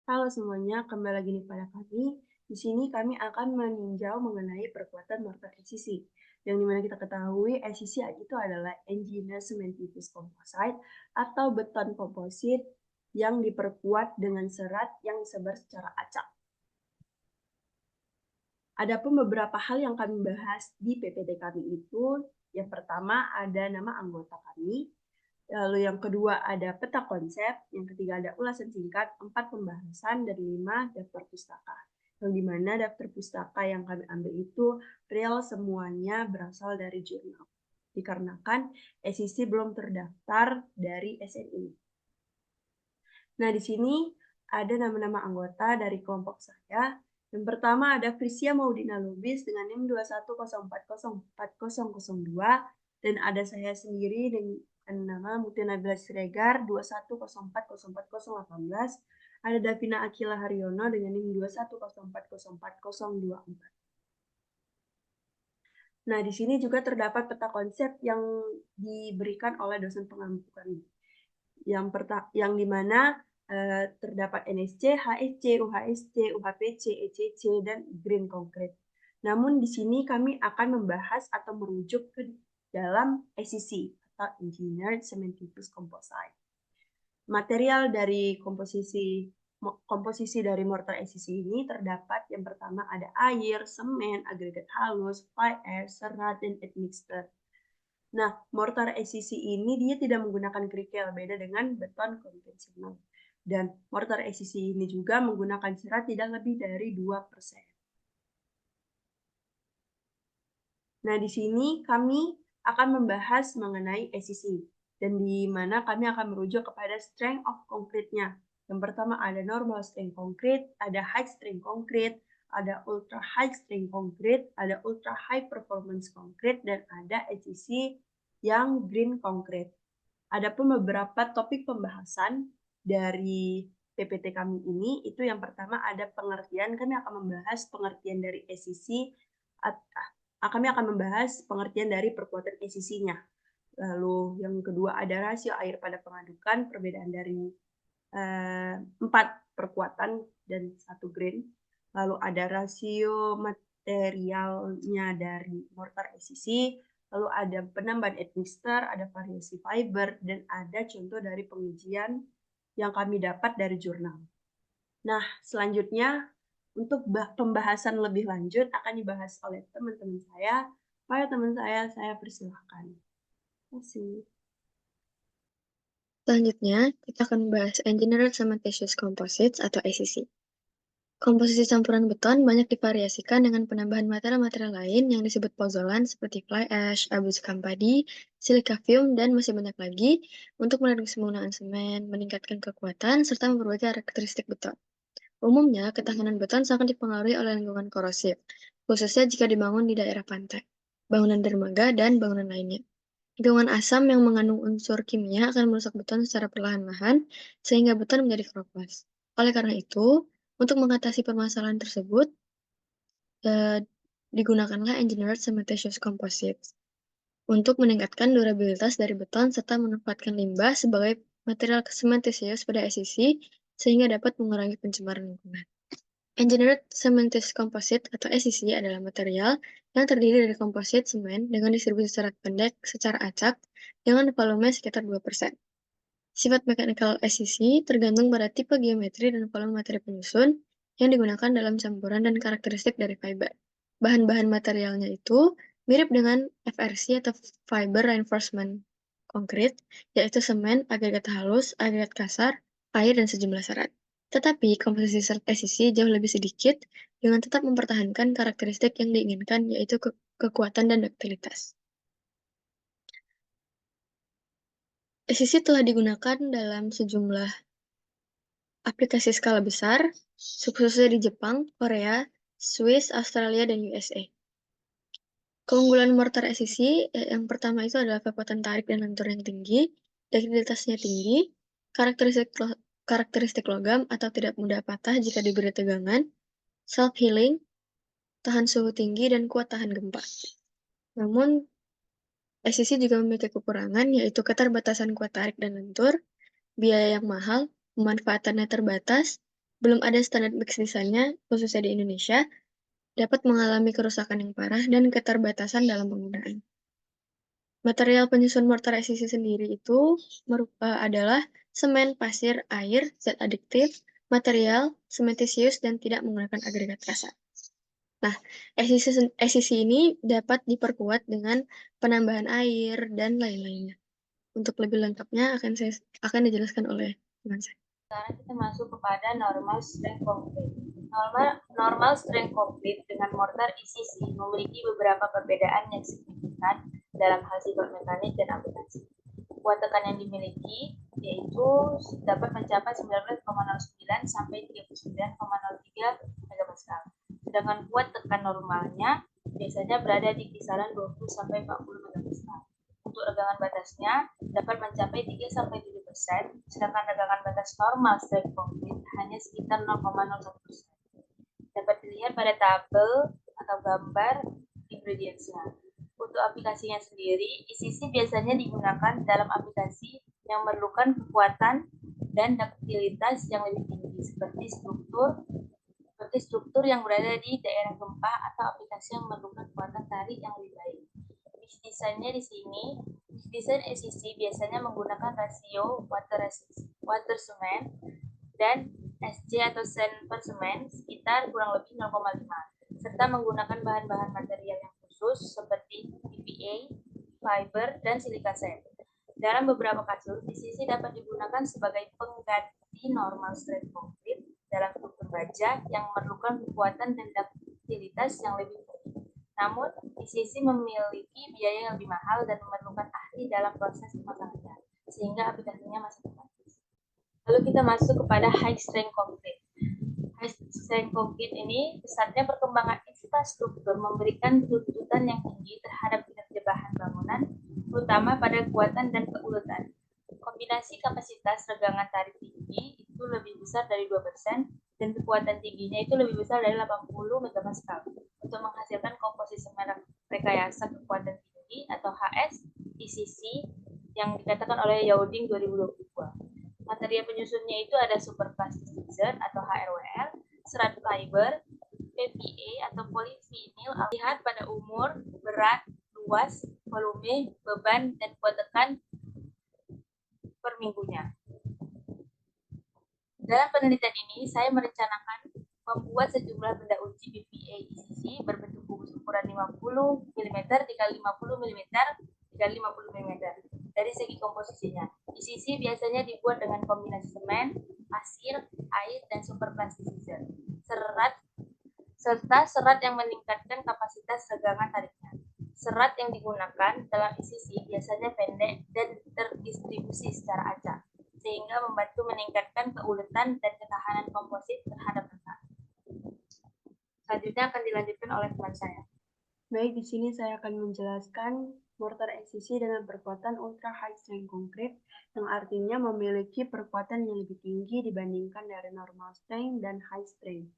Halo semuanya, kembali lagi nih pada kami. Di sini kami akan meninjau mengenai perkuatan mortar SCC. Yang dimana kita ketahui SCC itu adalah Engineered Cementitious Composite atau beton komposit yang diperkuat dengan serat yang disebar secara acak. Adapun beberapa hal yang kami bahas di PPT kami itu, yang pertama ada nama anggota kami, lalu yang kedua ada peta konsep, yang ketiga ada ulasan singkat, 4 pembahasan, dan 5 daftar pustaka. Yang dimana daftar pustaka yang kami ambil itu real semuanya berasal dari jurnal. Dikarenakan SEC belum terdaftar dari SNI. Nah, di sini ada nama-nama anggota dari kelompok saya. Yang pertama ada Frisia Maudina Lubis dengan NIM 21040402 dan ada saya sendiri dengan nama Mutia Nabila Siregar 21040418. Ada Davina Akila Haryono dengan NIM 21040424. Nah, di sini juga terdapat peta konsep yang diberikan oleh dosen pengampu kami. Yang dimana terdapat NSC, HSC, UHSC, UHPC, ECC, dan Green Concrete. Namun di sini kami akan membahas atau merujuk ke dalam SCC atau Engineered Cementitious Composite. Material dari komposisi dari mortar SCC ini terdapat yang pertama ada air, semen, agregat halus, fly ash, serat, dan admixture. Nah, mortar SCC ini dia tidak menggunakan kerikil, beda dengan beton konvensional. Dan mortar SCC ini juga menggunakan serat tidak lebih dari 2%. Nah, di sini kami akan membahas mengenai SCC, dan di mana kami akan merujuk kepada strength of concrete-nya. Yang pertama ada normal strength concrete, ada high strength concrete, ada ultra high strength concrete, ada ultra high performance concrete, dan ada SCC yang green concrete. Adapun beberapa topik pembahasan dari PPT kami ini, itu yang pertama ada pengertian, kami akan membahas pengertian dari SCC, kami akan membahas pengertian dari perkuatan SCC-nya. Lalu yang kedua ada rasio air pada pengadukan, perbedaan dari 4 perkuatan dan 1 grain. Lalu ada rasio materialnya dari mortar SCC, lalu ada penambahan admixture, ada variasi fiber, dan ada contoh dari pengujian yang kami dapat dari jurnal. Nah, selanjutnya untuk pembahasan lebih lanjut akan dibahas oleh teman-teman saya. Para teman saya persilahkan. Terima kasih. Selanjutnya, kita akan membahas Engineered Cementitious Composites atau ECC. Komposisi campuran beton banyak divariasikan dengan penambahan material-material lain yang disebut pozolan seperti fly ash, abu sekampadi, silika fume, dan masih banyak lagi untuk mereduksi penggunaan semen, meningkatkan kekuatan, serta memperbaiki karakteristik beton. Umumnya, ketahanan beton sangat dipengaruhi oleh lingkungan korosif, khususnya jika dibangun di daerah pantai, bangunan dermaga, dan bangunan lainnya. Lingkungan asam yang mengandung unsur kimia akan merusak beton secara perlahan-lahan, sehingga beton menjadi keropos. Oleh karena itu, untuk mengatasi permasalahan tersebut, digunakanlah Engineered Cementitious Composites untuk meningkatkan durabilitas dari beton serta memanfaatkan limbah sebagai material cementitious pada SCC sehingga dapat mengurangi pencemaran lingkungan. Engineered Cementitious Composite atau SCC adalah material yang terdiri dari komposit semen dengan distribusi serat pendek secara acak dengan volume sekitar 2%. Sifat mechanical SCC tergantung pada tipe geometri dan volume materi penyusun yang digunakan dalam campuran dan karakteristik dari fiber. Bahan-bahan materialnya itu mirip dengan FRC atau Fiber Reinforcement Concrete, yaitu semen, agregat halus, agregat kasar, air, dan sejumlah serat. Tetapi komposisi serat SCC jauh lebih sedikit dengan tetap mempertahankan karakteristik yang diinginkan, yaitu kekuatan dan duktilitas. SCC telah digunakan dalam sejumlah aplikasi skala besar, khususnya di Jepang, Korea, Swiss, Australia, dan USA. Keunggulan mortar SCC yang pertama itu adalah kekuatan tarik dan lentur yang tinggi, duktilitasnya tinggi, karakteristik logam atau tidak mudah patah jika diberi tegangan, self-healing, tahan suhu tinggi, dan kuat tahan gempa. Namun, SCC juga memiliki kekurangan, yaitu keterbatasan kuat tarik dan lentur, biaya yang mahal, pemanfaatannya terbatas, belum ada standar mix desainnya, khususnya di Indonesia, dapat mengalami kerusakan yang parah dan keterbatasan dalam penggunaan. Material penyusun mortar SCC sendiri itu adalah semen, pasir, air, zat adiktif, material, sementisius, dan tidak menggunakan agregat rasa. Nah, SCC ini dapat diperkuat dengan penambahan air dan lain-lainnya. Untuk lebih lengkapnya akan dijelaskan oleh teman saya. Sekarang kita masuk kepada normal strength concrete. Normal strength concrete dengan mortar ECC memiliki beberapa perbedaan yang signifikan dalam hal sifat mekanik dan aplikasi. Kuat tekan yang dimiliki yaitu dapat mencapai 19,09 sampai 39,03 MPa. Sedangkan kuat tekan normalnya biasanya berada di kisaran 20 sampai 40 MPa. Untuk regangan batasnya dapat mencapai 3 sampai 7%, sedangkan regangan batas normal strength concrete hanya sekitar 0,01%. Dapat dilihat pada tabel atau gambar ingredients-nya. Untuk aplikasinya sendiri, ECC biasanya digunakan dalam aplikasi yang memerlukan kekuatan dan duktilitas yang lebih tinggi, seperti struktur yang berada di daerah gempa atau aplikasi yang memerlukan kekuatan tarik yang lebih baik. Mix desainnya di sini, mix desain ECC biasanya menggunakan rasio water cement dan SC atau sand per semen sekitar kurang lebih 0,5, serta menggunakan bahan-bahan material yang khusus seperti PVA, fiber, dan silika sand. Dalam beberapa kasus, ECC dapat digunakan sebagai pengganti normal strength concrete dalam struktur baja yang memerlukan kekuatan dan duktilitas yang lebih tinggi. Namun, ECC memiliki biaya yang lebih mahal dan memerlukan ahli dalam proses pemasangannya, sehingga aplikasinya masih terbatas. Lalu kita masuk kepada high strength concrete. High strength concrete ini besarnya perkembangan infrastruktur memberikan tuntutan yang tinggi terhadap kinerja bahan bangunan, terutama pada kekuatan dan keuletan. Kombinasi kapasitas regangan tarik tinggi itu lebih besar dari 2% dan kekuatan tingginya itu lebih besar dari 80 MPa untuk menghasilkan komposisi merek rekayasa kekuatan tinggi atau HS ECC yang dikatakan oleh Yauding 2022. Material penyusunnya itu ada superplasticizer atau HRWL, serat fiber, PVA atau polyvinyl. Lihat pada umur, berat, luas, volume, beban, dan kuat tekan per minggunya. Dalam penelitian ini, saya merencanakan membuat sejumlah benda uji PVA ECC berbentuk bungkus ukuran 50 mm x 50 mm x 50 mm. Dari segi komposisinya, ECC biasanya dibuat dengan kombinasi semen, pasir, air, dan superplasticizer, serta serat yang meningkatkan kapasitas regangan tariknya. Serat yang digunakan dalam ECC biasanya pendek dan terdistribusi secara acak, sehingga membantu meningkatkan keuletan dan ketahanan komposit terhadap retak. Selanjutnya akan dilanjutkan oleh teman saya. Baik, di sini saya akan menjelaskan mortar ECC dengan perkuatan ultra high strength concrete, yang artinya memiliki perkuatan yang lebih tinggi dibandingkan dari normal strength dan high strength.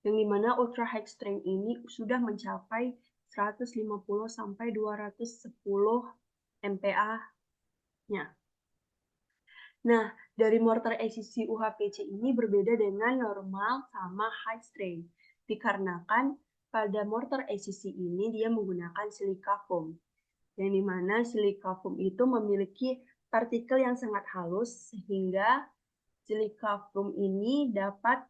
Yang dimana ultra high strength ini sudah mencapai 150 sampai 210 MPa-nya. Nah, dari mortar ECC UHPC ini berbeda dengan normal sama high strength, dikarenakan pada mortar ECC ini dia menggunakan silika foam, yang dimana silika foam itu memiliki partikel yang sangat halus, sehingga silika foam ini dapat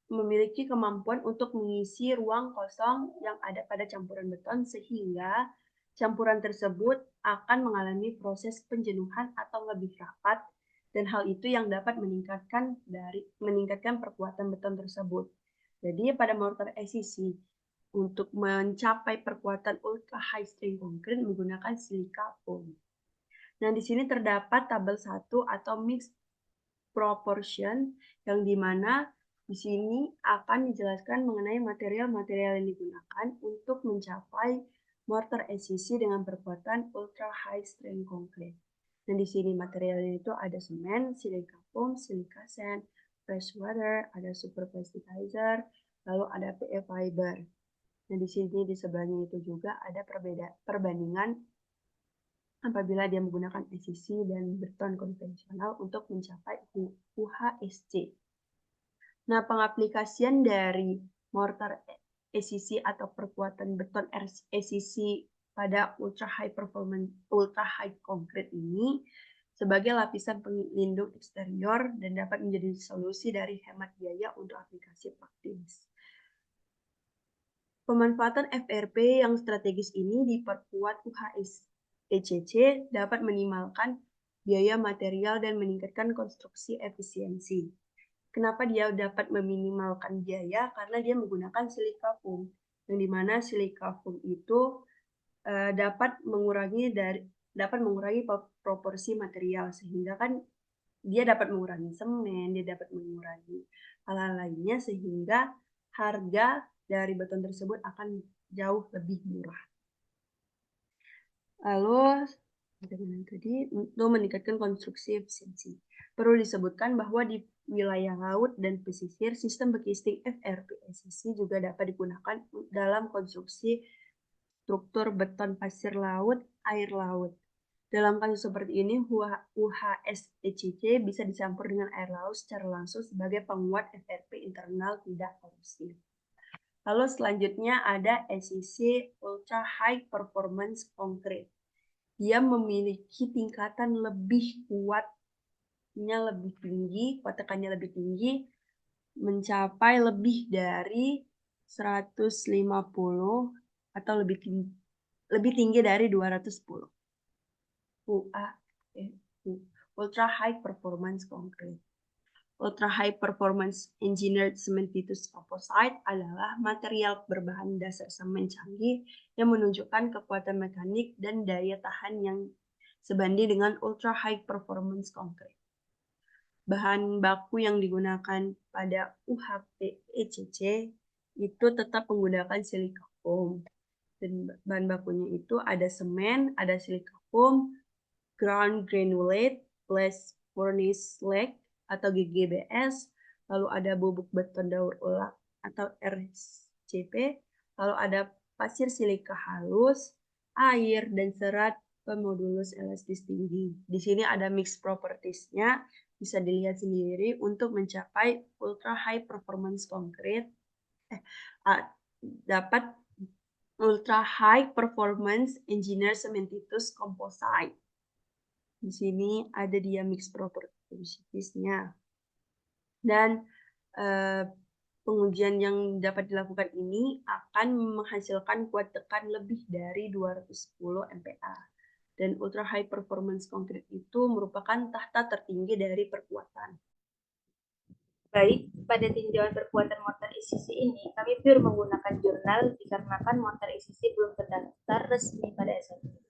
memiliki kemampuan untuk mengisi ruang kosong yang ada pada campuran beton, sehingga campuran tersebut akan mengalami proses penjenuhan atau lebih rapat, dan hal itu yang dapat meningkatkan perkuatan beton tersebut. Jadi pada mortar ECC untuk mencapai perkuatan ultra high strength concrete menggunakan silika foam. Nah, di sini terdapat tabel 1 atau mixed proportion, yang dimana di sini akan dijelaskan mengenai material-material yang digunakan untuk mencapai mortar ECC dengan perkuatan ultra high strength concrete. Dan di sini materialnya itu ada semen, silika foam, silika sand, fresh water, ada superplasticizer, lalu ada PE fiber. Nah, di sini di sebelahnya itu juga ada perbandingan apabila dia menggunakan ECC dan beton konvensional untuk mencapai UHSC. Nah, pengaplikasian dari mortar ACC atau perkuatan beton ACC pada ultra high concrete ini sebagai lapisan pelindung eksterior dan dapat menjadi solusi dari hemat biaya untuk aplikasi praktis. Pemanfaatan FRP yang strategis ini diperkuat UHS ECC dapat minimalkan biaya material dan meningkatkan konstruksi efisiensi. Kenapa dia dapat meminimalkan biaya? Karena dia menggunakan silika foam, yang dimana silika foam itu dapat mengurangi proporsi material, sehingga kan dia dapat mengurangi semen, dia dapat mengurangi hal-hal lainnya, sehingga harga dari beton tersebut akan jauh lebih murah. Lalu, untuk meningkatkan konstruksi efisiensi. Perlu disebutkan bahwa di wilayah laut dan pesisir, sistem bekisting FRP-ACC juga dapat digunakan dalam konstruksi struktur beton pasir laut, air laut. Dalam kasus seperti ini, UHS ECC bisa dicampur dengan air laut secara langsung sebagai penguat FRP internal tidak korosif. Lalu selanjutnya ada ACC Ultra High Performance Concrete. Dia memiliki tingkatan lebih kuatnya lebih tinggi, kuat tekannya lebih tinggi, mencapai lebih dari 150 atau lebih tinggi dari 210. Ultra High Performance Concrete. Ultra High Performance Engineered Cementitious Composite adalah material berbahan dasar semen canggih yang menunjukkan kekuatan mekanik dan daya tahan yang sebanding dengan Ultra High Performance Concrete. Bahan baku yang digunakan pada UHP ECC itu tetap menggunakan silika foam. Dan bahan bakunya itu ada semen, ada silika foam, ground granulate, blast furnace slag atau GGBS, lalu ada bubuk beton daur ulang atau RCP, lalu ada pasir silika halus, air, dan serat pemodulus elastis tinggi. Di sini ada mix properties-nya, bisa dilihat sendiri untuk mencapai ultra high performance concrete, dapat ultra high performance engineered cementitious composite. Di sini ada dia mix properties-nya. Dan pengujian yang dapat dilakukan ini akan menghasilkan kuat tekan lebih dari 210 MPa. Dan ultra high performance concrete itu merupakan tahta tertinggi dari perkuatan. Baik, pada tinjauan perkuatan mortar ACC ini, kami pure menggunakan jurnal dikarenakan mortar ACC belum terdaftar resmi pada SNI.